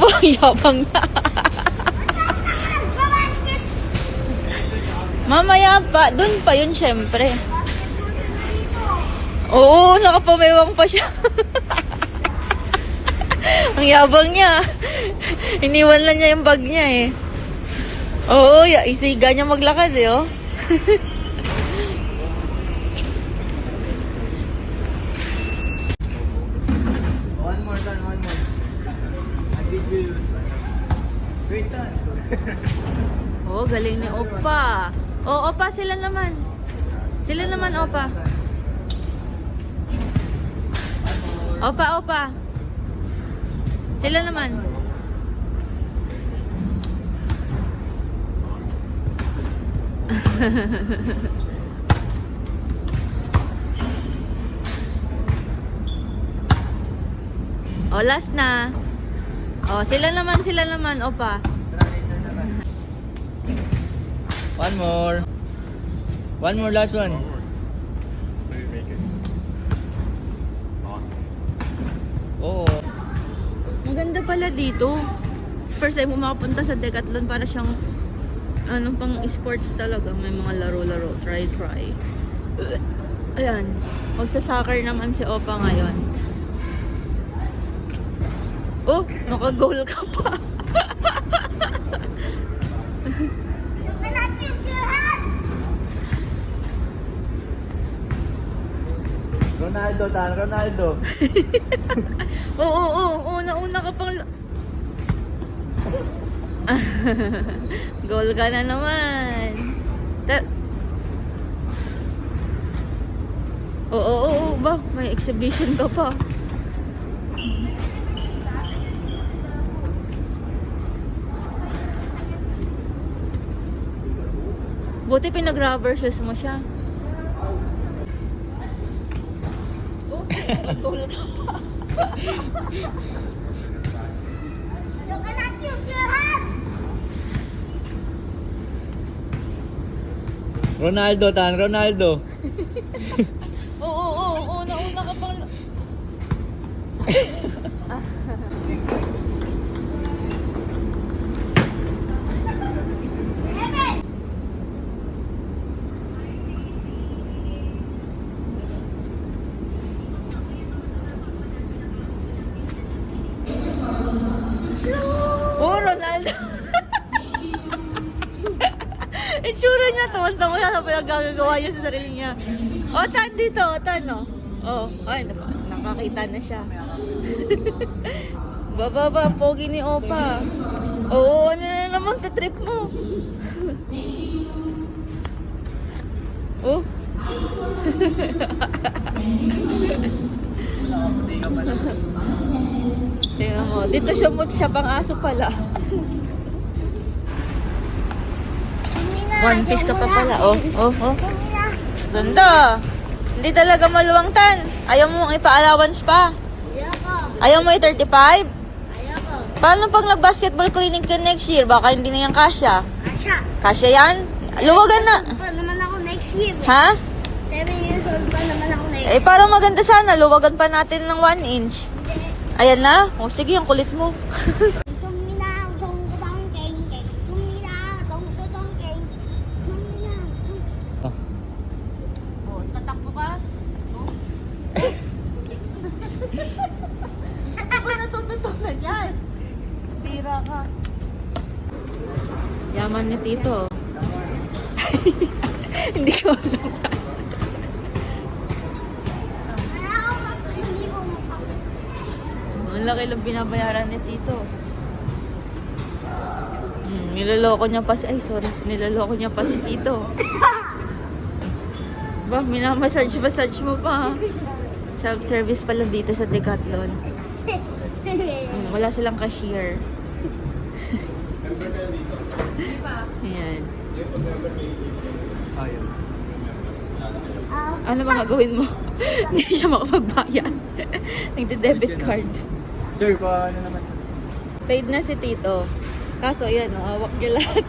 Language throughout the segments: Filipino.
Abo, yabang na. Mamaya pa, dun pa yun syempre. Oo, nakapamewang pa siya. Ang yabang niya. Iniwan lang niya yung bag niya eh. Oo, isiga niya maglakad eh, oh. One more. I did you. Great turn. Oh, galing ni Opa. Oh, Opa, sila naman. Sila naman, Opa. Opa. Sila naman. Oh, last na. Oh, sila naman, Opa. One more, last one. Oo. Ang ganda pala dito. First time pumapunta sa Decathlon, para siyang pang sports talaga. May mga laro-laro. Try. Ayan. Magsa-soccer naman si Opa ngayon. Oh, naka-goal ka pa. You cannot use your hands! Ronaldo. Oo. Una ka pang... Goal ka na naman. Oo. Ba? May exhibition ka pa. Buti pinag-rubber shoes mo siya. Oh, goal ka pa. You cannot use your hands! Ronaldo. Oo. Una ka pang... Oh, Ronaldo. Itsura niya, tawang-tawa niya sa pinagagawa niya sa sarili niya. Oh, tan dito, tan, oh. Oh, ay, nakakita na siya. Baba, pogi ni Opa. Oo, ano na naman, trip mo. Oh. Tingnan mo, dito siya pang aso pala. One piece ka pa pala. Oh. Ganda. Hindi talaga maluwang tan. Ayaw mo ipa-allowance pa. Ayaw mo i-35? Paano pag nag-basketball clinic ka next year? Baka hindi na yan kasya. Kasya yan? Luwagan na. Pa naman ako next year. Ha? 7 years old pa naman ako next Eh, parang maganda sana. Luwagan pa natin ng 1 inch. Ayan na. O, sige, ang kulit mo. Oh, tatakbo ka? Ako natututunan yan. Tira ka. Yaman ni Tito. Hindi ko alam. Ang laki lang binabayaran ni Tito. Niloloko niya pa si... Ay, sorry. Niloloko niya pa si Tito. Ba, minamassage mo pa. Self-service pala dito sa Decathlon. Wala silang cashier. Ayan. Ano ba gagawin mo? Hindi siya makapagbayad. Nagde-debit card. Sir, ano naman? Paid na si Tito. Kaso yan, hawak niya lahat.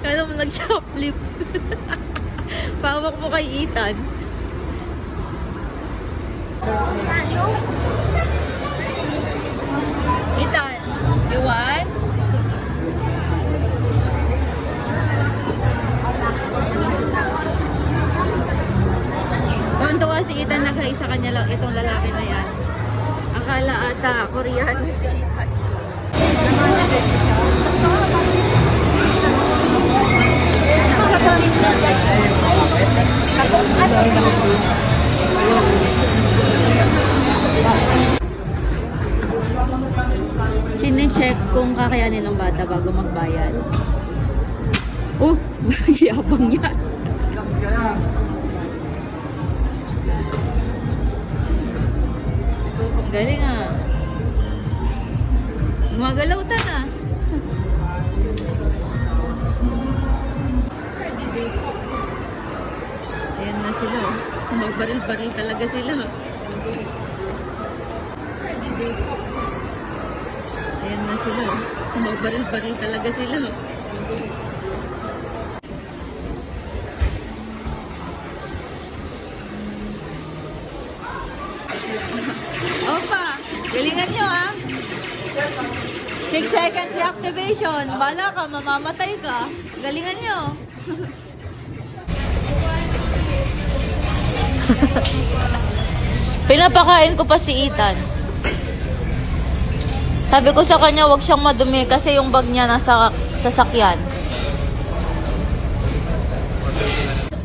Kala mo nag-shoplift. Pawak mo kay Ethan. Ethan, you want? Tuwan-tuwa si Ethan, nag-hi sa kanya lang itong lalaki na yan. Akala ata, Koreano si Ethan. Chine-check kung kakayanin ng bata bago magbayad. Oh, yabang yan. Galing ah. Gumagalaw ta na. Ayan na sila. Magbaril-baril talaga sila. Ayan na sila. Magbaril-baril talaga sila. Opa, galingan nyo ah. 6 seconds deactivation. Bala ka, mamamatay ka. Galingan nyo. Pinapakain ko pa si Ethan. Sabi ko sa kanya, wag siyang madumi kasi yung bag niya nasa sasakyan.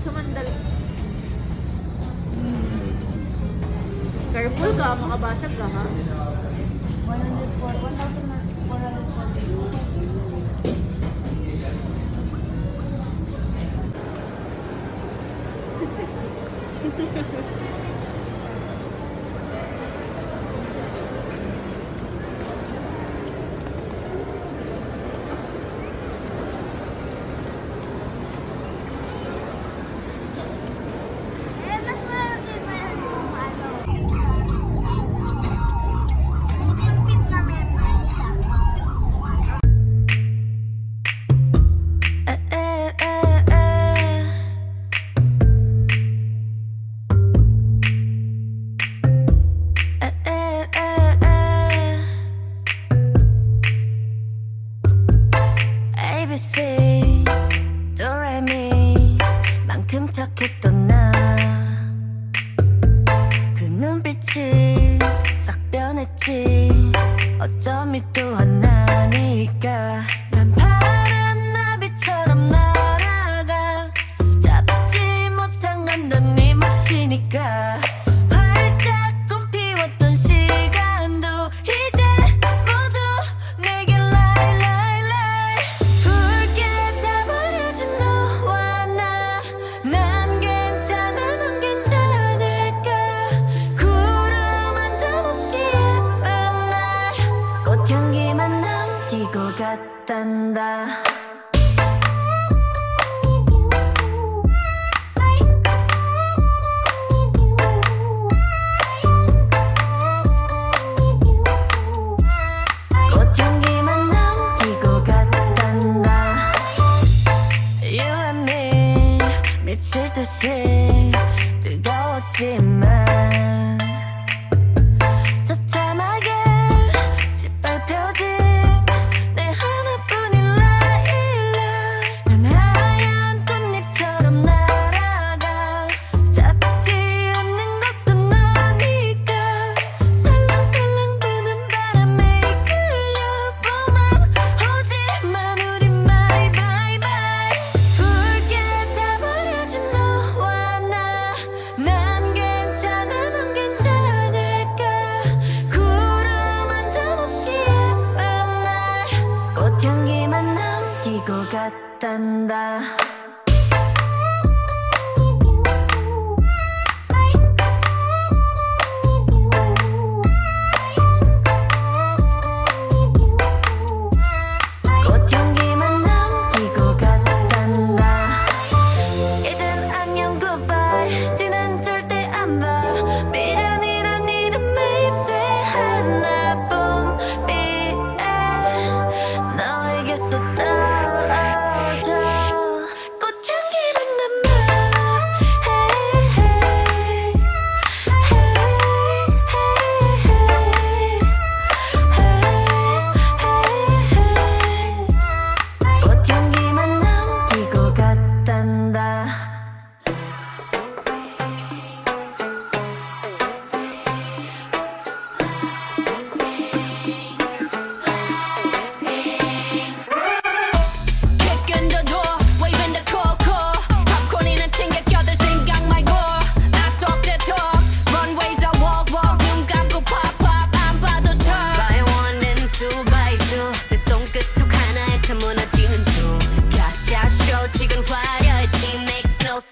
Sumandali. Careful ka, makabasag ka ha. 140. Eh, mas malaki pa yung ano. Pit na meron siya. ABC 도레미 만큼 착했던 나 그 눈빛이 싹 변했지 어쩜 또 하나니까 난 파란 나비처럼 날아가 잡지 못한 건 넌 네 몫이니까 활짝 꽃피웠던 시간도 이제 모두 내게 lie lie lie 붉게 다 버려진 너와 나 난 괜찮아 넌 괜찮을까 구름 한 점 없이 예쁜 날 꽃향기만 남기고 갔단다 꽃향기만 남기고 갔단다 You and me 미칠 듯이 뜨거웠지만 처참하게 짓밟혀진 내 하나뿐인 라일락 난 하얀 꽃잎처럼 날아가 잡지 않는 것은 너니까 살랑살랑 부는 바람에 이끌려보만 오지만 우리 my bye bye 붉게 다 버려진 너와 나 난 괜찮아 넌 괜찮을까 구름 한 점 없이 예쁜 날 꽃향기만 남기고 갔단다 꽃향기만 남기고 갔단다 이젠 안녕 goodbye 뒤는 절대 안 봐 미련 이런 이름에 입새 하나 봄비에 너에게서 떨어져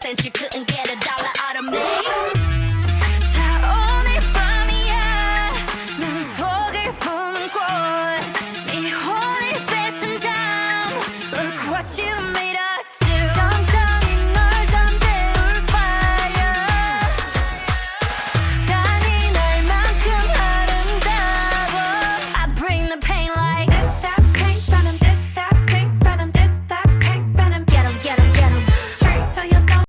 cent you couldn't get a dollar out of me. 자 오늘 밤이야 눈독을 품은 꽃네 혼을 뺏은 다음 Look what you made of